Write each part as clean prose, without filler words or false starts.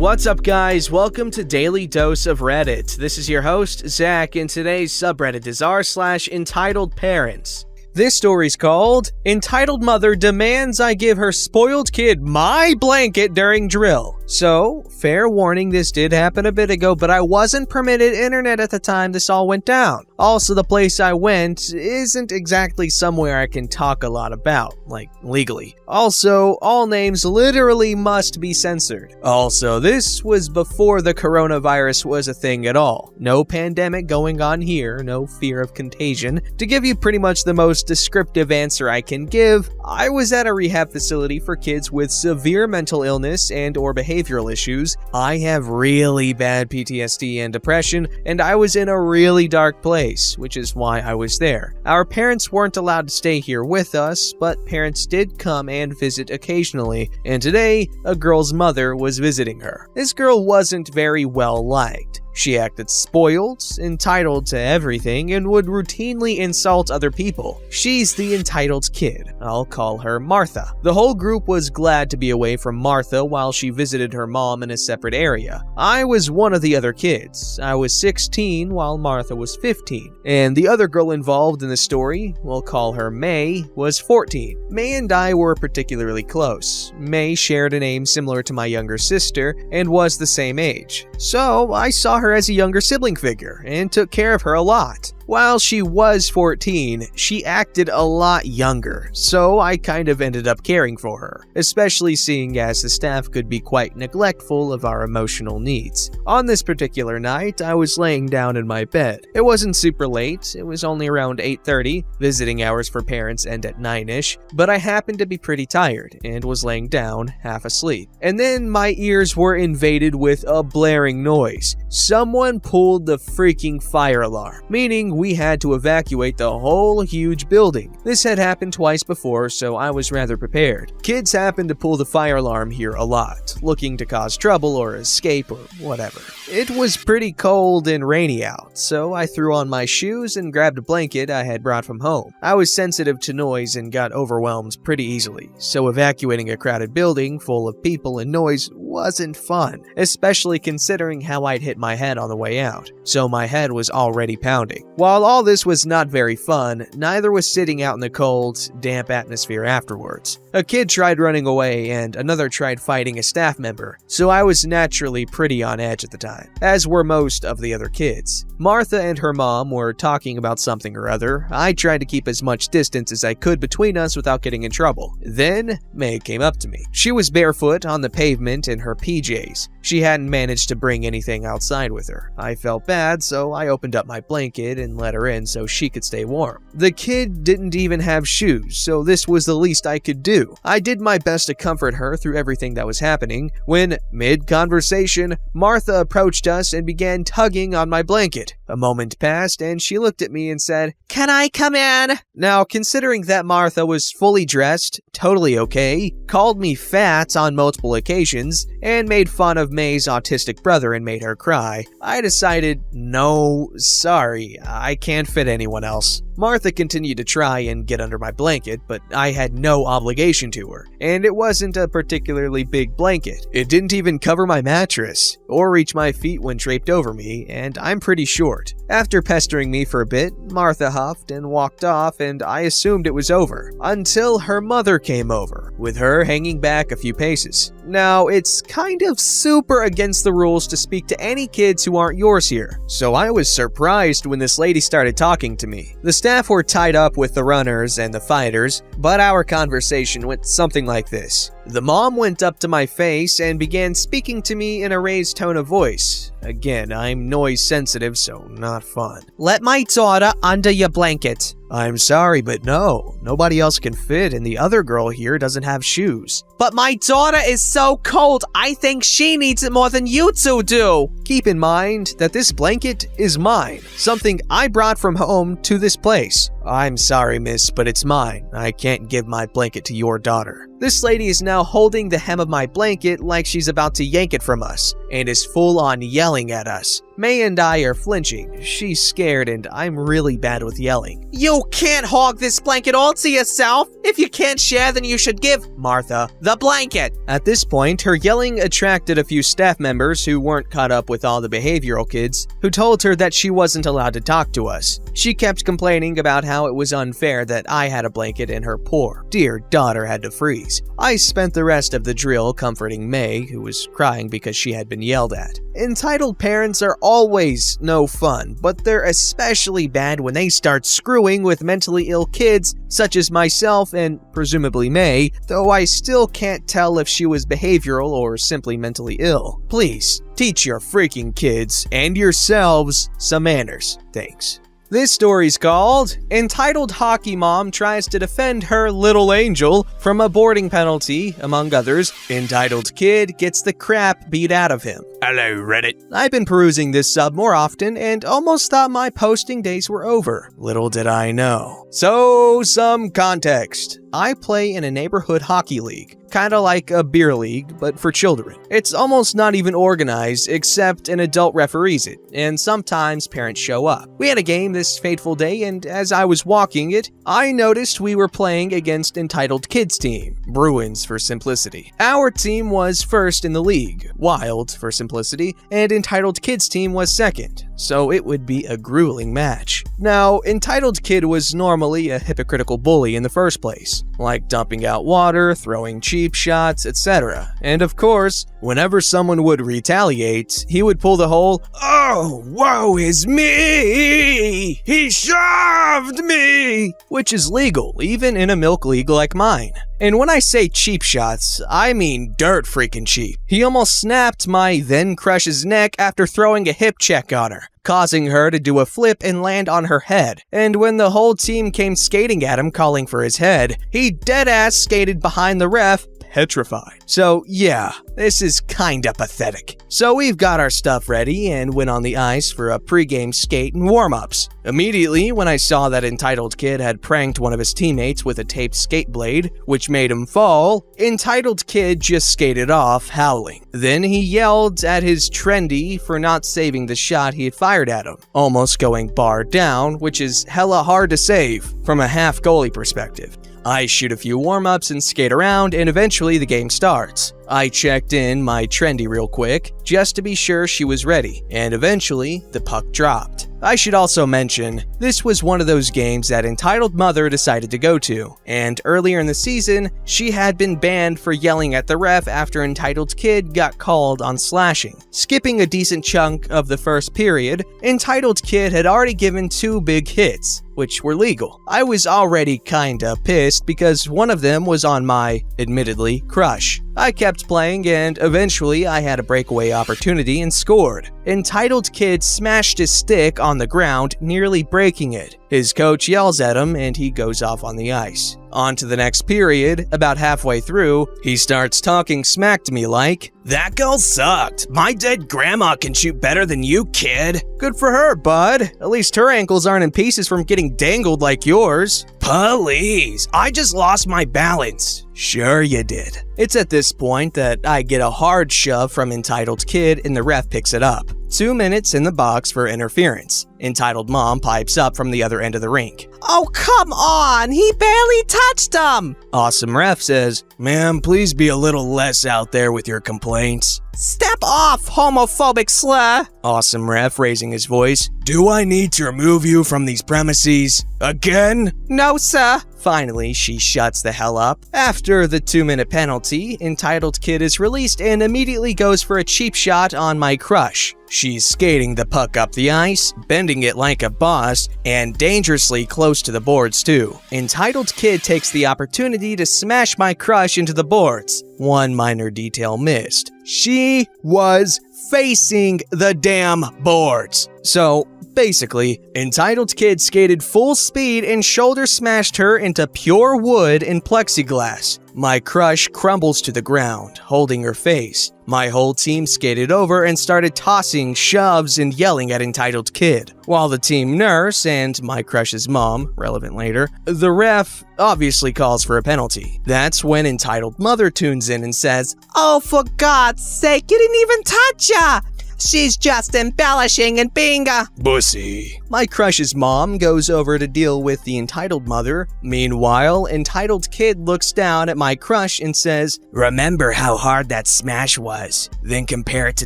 What's up, guys? Welcome to Daily Dose of Reddit. This is your host, Zach, and today's subreddit is r/EntitledParents. This story's called, Entitled Mother Demands I Give Her Spoiled Kid My Blanket During Drill. So, fair warning, this did happen a bit ago, but I wasn't permitted internet at the time this all went down. Also, the place I went isn't exactly somewhere I can talk a lot about, like legally. Also, all names literally must be censored. Also, this was before the coronavirus was a thing at all. No pandemic going on here, no fear of contagion. To give you pretty much the most descriptive answer I can give, I was at a rehab facility for kids with severe mental illness and or behavioral issues. I have really bad PTSD and depression, and I was in a really dark place, which is why I was there. Our parents weren't allowed to stay here with us, but parents did come and visit occasionally, and today, a girl's mother was visiting her. This girl wasn't very well liked. She acted spoiled, entitled to everything, and would routinely insult other people. She's the entitled kid. I'll call her Martha. The whole group was glad to be away from Martha while she visited her mom in a separate area. I was one of the other kids. I was 16 while Martha was 15. And the other girl involved in the story, we'll call her May, was 14. May and I were particularly close. May shared a name similar to my younger sister and was the same age. So I saw her as a younger sibling figure and took care of her a lot. While she was 14, she acted a lot younger, so I kind of ended up caring for her, especially seeing as the staff could be quite neglectful of our emotional needs. On this particular night, I was laying down in my bed. It wasn't super late, it was only around 8:30, visiting hours for parents end at 9-ish, but I happened to be pretty tired and was laying down, half asleep. And then my ears were invaded with a blaring noise. Someone pulled the freaking fire alarm, meaning we had to evacuate the whole huge building. This had happened twice before, so I was rather prepared. Kids happen to pull the fire alarm here a lot, looking to cause trouble or escape or whatever. It was pretty cold and rainy out, so I threw on my shoes and grabbed a blanket I had brought from home. I was sensitive to noise and got overwhelmed pretty easily, so evacuating a crowded building full of people and noise wasn't fun, especially considering how I'd hit my head on the way out, so my head was already pounding. While all this was not very fun, neither was sitting out in the cold, damp atmosphere afterwards. A kid tried running away and another tried fighting a staff member, so I was naturally pretty on edge at the time, as were most of the other kids. Martha and her mom were talking about something or other. I tried to keep as much distance as I could between us without getting in trouble. Then, May came up to me. She was barefoot on the pavement in her PJs. She hadn't managed to bring anything outside with her. I felt bad, so I opened up my blanket and let her in so she could stay warm. The kid didn't even have shoes, so this was the least I could do. I did my best to comfort her through everything that was happening, when, mid-conversation, Martha approached us and began tugging on my blanket. A moment passed, and she looked at me and said, "Can I come in?" Now, considering that Martha was fully dressed, totally okay, called me fat on multiple occasions, and made fun of May's autistic brother and made her cry, I decided, no, sorry, I can't fit anyone else. Martha continued to try and get under my blanket, but I had no obligation to her, and it wasn't a particularly big blanket. It didn't even cover my mattress, or reach my feet when draped over me, and I'm pretty short. After pestering me for a bit, Martha huffed and walked off, and I assumed it was over, until her mother came over, with her hanging back a few paces. Now, it's kind of super against the rules to speak to any kids who aren't yours here, so I was surprised when this lady started talking to me. The staff were tied up with the runners and the fighters, but our conversation went something like this. The mom went up to my face and began speaking to me in a raised tone of voice. Again, I'm noise sensitive, so not fun. "Let my daughter under your blanket." "I'm sorry, but no. Nobody else can fit, and the other girl here doesn't have shoes." "But my daughter is so cold, I think she needs it more than you two do." Keep in mind that this blanket is mine, something I brought from home to this place. "I'm sorry, miss, but it's mine. I can't give my blanket to your daughter." This lady is now holding the hem of my blanket like she's about to yank it from us, and is full on yelling at us. May and I are flinching. She's scared and I'm really bad with yelling. You can't hog this blanket all to yourself. If you can't share, then you should give Martha the blanket. At this point, her yelling attracted a few staff members who weren't caught up with all the behavioral kids, who told her that she wasn't allowed to talk to us. She kept complaining about how it was unfair that I had a blanket and her poor, dear daughter had to freeze. I spent the rest of the drill comforting May, who was crying because she had been yelled at. Entitled parents are always no fun, but they're especially bad when they start screwing with mentally ill kids such as myself and presumably May, though I still can't tell if she was behavioral or simply mentally ill. Please, teach your freaking kids and yourselves some manners. Thanks. This story's called Entitled Hockey Mom Tries to Defend Her Little Angel from a Boarding Penalty, among others. Entitled Kid Gets the Crap Beat Out of Him. Hello, Reddit. I've been perusing this sub more often and almost thought my posting days were over. Little did I know. So, some context. I play in a neighborhood hockey league. Kinda like a beer league, but for children. It's almost not even organized, except an adult referees it, and sometimes parents show up. We had a game this fateful day, and as I was walking it, I noticed we were playing against Entitled Kids team, Bruins for simplicity. Our team was first in the league, Wild for simplicity, and Entitled Kids team was second, so it would be a grueling match. Now, Entitled Kid was normally a hypocritical bully in the first place, like dumping out water, throwing cheap shots, etc. And of course, whenever someone would retaliate, he would pull the whole, "Oh, woe is me! He shoved me!" which is legal, even in a milk league like mine. And when I say cheap shots, I mean dirt freaking cheap. He almost snapped my then crush's neck after throwing a hip check on her, causing her to do a flip and land on her head. And when the whole team came skating at him calling for his head, he deadass skated behind the ref, petrified. So yeah, this is kinda pathetic. So we've got our stuff ready and went on the ice for a pregame skate and warm-ups. Immediately, when I saw that Entitled Kid had pranked one of his teammates with a taped skate blade, which made him fall, Entitled Kid just skated off, howling. Then he yelled at his trendy for not saving the shot he had fired at him, almost going bar down, which is hella hard to save from a half goalie perspective. I shoot a few warm-ups and skate around, and eventually the game starts. I checked in my trendy real quick, just to be sure she was ready, and eventually the puck dropped. I should also mention, this was one of those games that Entitled Mother decided to go to, and earlier in the season, she had been banned for yelling at the ref after Entitled Kid got called on slashing. Skipping a decent chunk of the first period, Entitled Kid had already given 2 big hits, which were legal. I was already kinda pissed because one of them was on my, admittedly, crush. I kept playing and eventually I had a breakaway opportunity and scored. Entitled Kid smashed his stick on the ground, nearly breaking it. His coach yells at him and he goes off on the ice. On to the next period, about halfway through, he starts talking smack to me like, "That goal sucked. My dead grandma can shoot better than you, kid." Good for her, bud. At least her ankles aren't in pieces from getting dangled like yours. Please, I just lost my balance. Sure you did. It's at this point that I get a hard shove from Entitled Kid and the ref picks it up. 2 minutes in the box for interference. Entitled Mom pipes up from the other end of the rink. "Oh, come on! He barely touched him!" Awesome Ref says, "Ma'am, please be a little less out there with your complaints." "Step off, homophobic slur!" Awesome Ref raising his voice. "Do I need to remove you from these premises? Again?" "No, sir." Finally, she shuts the hell up. After the 2-minute penalty, Entitled Kid is released and immediately goes for a cheap shot on my crush. She's skating the puck up the ice, bending it like a boss, and dangerously close to the boards too. Entitled Kid takes the opportunity to smash my crush into the boards. One minor detail missed. She was facing the damn boards. So, Basically, entitled kid skated full speed and shoulder smashed her into pure wood and plexiglass. My crush crumbles to the ground, holding her face. My whole team skated over and started tossing shoves and yelling at entitled kid. While the team nurse and my crush's mom, relevant later, the ref obviously calls for a penalty. That's when entitled mother tunes in and says, "Oh, for God's sake, you didn't even touch her! She's just embellishing and being a bussy." My crush's mom goes over to deal with the entitled mother. Meanwhile, entitled kid looks down at my crush and says, "Remember how hard that smash was, then compare it to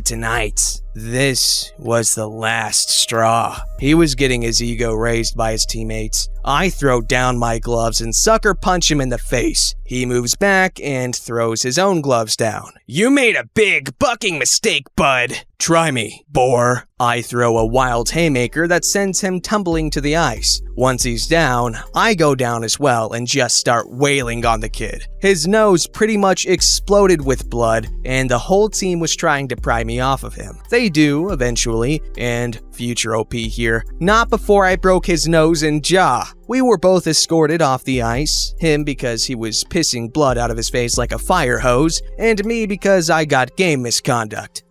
tonight's." This was the last straw. He was getting his ego raised by his teammates. I throw down my gloves and sucker punch him in the face. He moves back and throws his own gloves down. "You made a big bucking mistake, bud. Try me, bore." I throw a wild haymaker that sends him tumbling to the ice. Once he's down, I go down as well and just start wailing on the kid. His nose pretty much exploded with blood, and the whole team was trying to pry me off of him. They do, eventually, and future OP here, not before I broke his nose and jaw. We were both escorted off the ice, him because he was pissing blood out of his face like a fire hose, and me because I got game misconduct.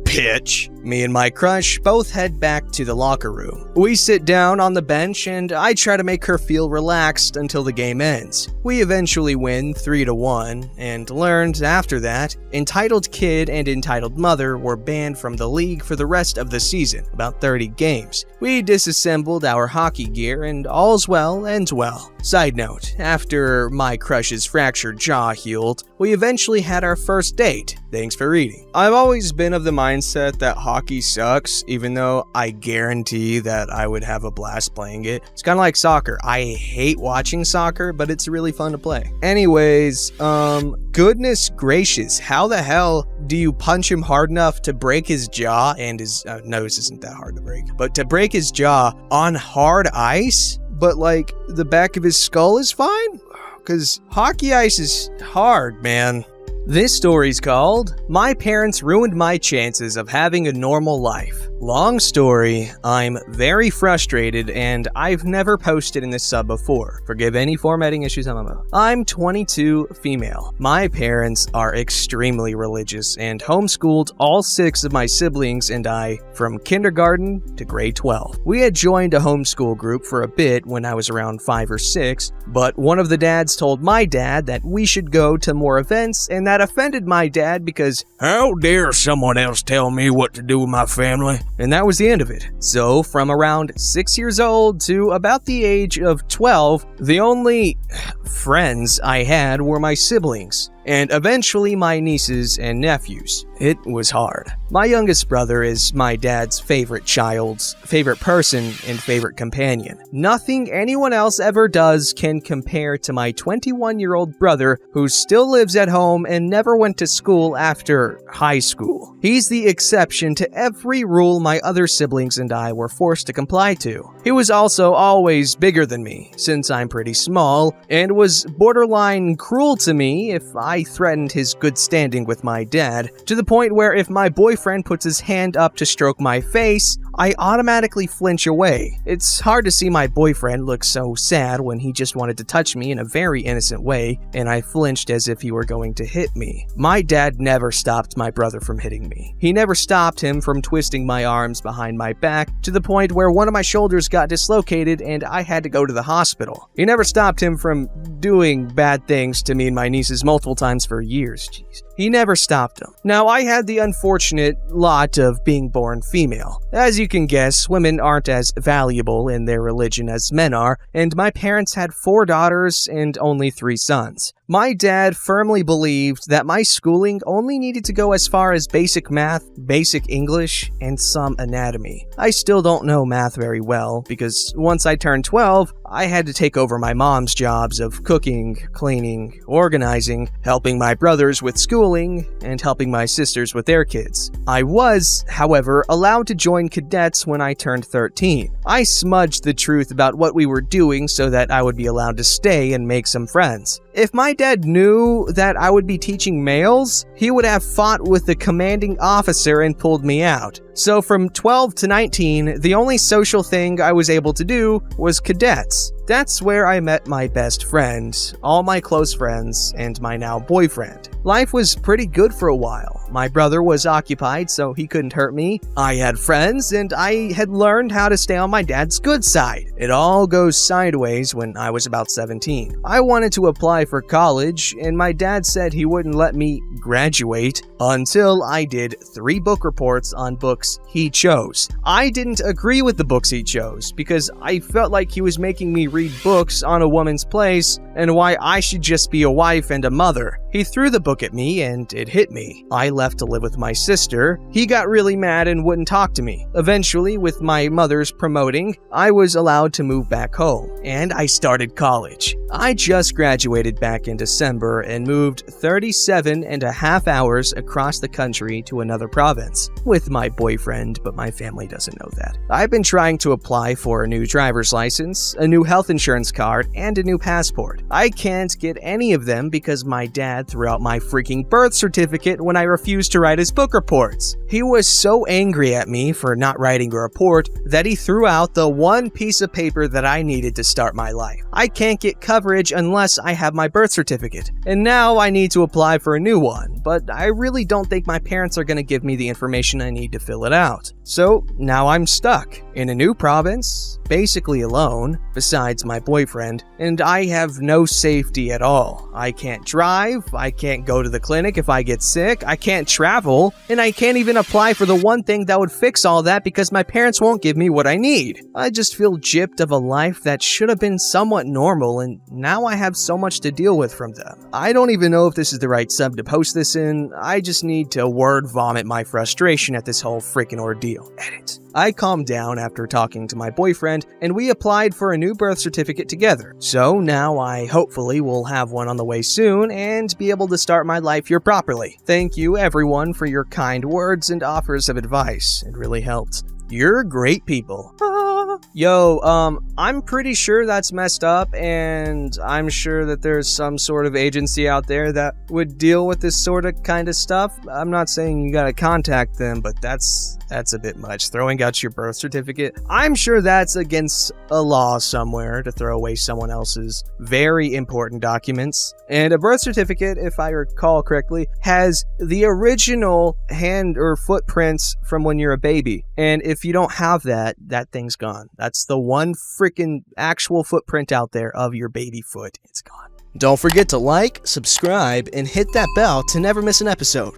Pitch. Me and my crush both head back to the locker room. We sit down on the bench and I try to make her feel relaxed until the game ends. We eventually win 3-1 and learned after that, entitled kid and entitled mother were banned from the league for the rest of the season, about 30 games. We disassembled our hockey gear and all's well ends well. Side note, after my crush's fractured jaw healed, we eventually had our first date. Thanks for reading. I've always been of the mindset that hockey sucks, even though I guarantee that I would have a blast playing it. It's kind of like soccer. I hate watching soccer, but it's really fun to play. Anyways, goodness gracious, how the hell do you punch him hard enough to break his jaw and his nose isn't that hard to break, but to break his jaw on hard ice? But like the back of his skull is fine? Because hockey ice is hard, man. This story's called, "My Parents Ruined My Chances of Having a Normal Life." Long story, I'm very frustrated and I've never posted in this sub before. Forgive any formatting issues, I'm 22, female. My parents are extremely religious and homeschooled all 6 of my siblings and I from kindergarten to grade 12. We had joined a homeschool group for a bit when I was around 5 or 6, but one of the dads told my dad that we should go to more events, and that offended my dad because, "How dare someone else tell me what to do with my family?" And that was the end of it. So from around 6 years old to about the age of 12, the only friends I had were my siblings, and eventually my nieces and nephews. It was hard. My youngest brother is my dad's favorite child's favorite person and favorite companion. Nothing anyone else ever does can compare to my 21-year-old brother who still lives at home and never went to school after high school. He's the exception to every rule my other siblings and I were forced to comply to. He was also always bigger than me, since I'm pretty small, and was borderline cruel to me if I threatened his good standing with my dad, to the point where if my boyfriend puts his hand up to stroke my face, I automatically flinch away. It's hard to see my boyfriend look so sad when he just wanted to touch me in a very innocent way, and I flinched as if he were going to hit me. My dad never stopped my brother from hitting me. He never stopped him from twisting my arms behind my back, to the point where one of my shoulders got dislocated and I had to go to the hospital. He never stopped him from doing bad things to me and my nieces multiple times for years. Jeez. He never stopped him. Now, I had the unfortunate lot of being born female. As you can guess, women aren't as valuable in their religion as men are, and my parents had 4 daughters and only 3 sons. My dad firmly believed that my schooling only needed to go as far as basic math, basic English, and some anatomy. I still don't know math very well, because once I turned 12, I had to take over my mom's jobs of cooking, cleaning, organizing, helping my brothers with schooling, and helping my sisters with their kids. I was, however, allowed to join cadets when I turned 13. I smudged the truth about what we were doing so that I would be allowed to stay and make some friends. If my dad knew that I would be teaching males, he would have fought with the commanding officer and pulled me out. So from 12 to 19, the only social thing I was able to do was cadets. That's where I met my best friend, all my close friends, and my now boyfriend. Life was pretty good for a while. My brother was occupied, so he couldn't hurt me. I had friends, and I had learned how to stay on my dad's good side. It all goes sideways when I was about 17. I wanted to apply for college, and my dad said he wouldn't let me graduate until I did 3 book reports on books he chose. I didn't agree with the books he chose because I felt like he was making me read books on a woman's place and why I should just be a wife and a mother. He threw the book at me and it hit me. I left to live with my sister. He got really mad and wouldn't talk to me. Eventually, with my mother's promoting, I was allowed to move back home, and I started college. I just graduated back in December and moved 37.5 hours across the country to another province with my boyfriend, but my family doesn't know that. I've been trying to apply for a new driver's license, a new health insurance card, and a new passport. I can't get any of them because my dad threw out my freaking birth certificate when I refused to write his book reports. He was so angry at me for not writing a report that he threw out the one piece of paper that I needed to start my life. I can't get coverage unless I have my birth certificate, and now I need to apply for a new one, but I really don't think my parents are going to give me the information I need to fill it out. So now I'm stuck in a new province, basically alone, besides my boyfriend, and I have no safety at all. I can't drive, I can't go to the clinic if I get sick, I can't travel, and I can't even apply for the one thing that would fix all that because my parents won't give me what I need. I just feel gypped of a life that should have been somewhat normal, and now I have so much to deal with from them. I don't even know if this is the right sub to post this in. I just need to word vomit my frustration at this whole freaking ordeal. Edit. I calmed down after talking to my boyfriend, and we applied for a new birth certificate together. So now I hopefully will have one on the way soon and be able to start my life here properly. Thank you everyone for your kind words and offers of advice. It really helped. You're great people. Yo, I'm pretty sure that's messed up, and I'm sure that there's some sort of agency out there that would deal with this sort of kind of stuff. I'm not saying you gotta contact them, but that's a bit much. Throwing out your birth certificate. I'm sure that's against a law somewhere to throw away someone else's very important documents. And a birth certificate, if I recall correctly, has the original hand or footprints from when you're a baby. And if you don't have that, that thing's gone. That's the one freaking actual footprint out there of your baby foot. It's gone. Don't forget to like, subscribe, and hit that bell to never miss an episode.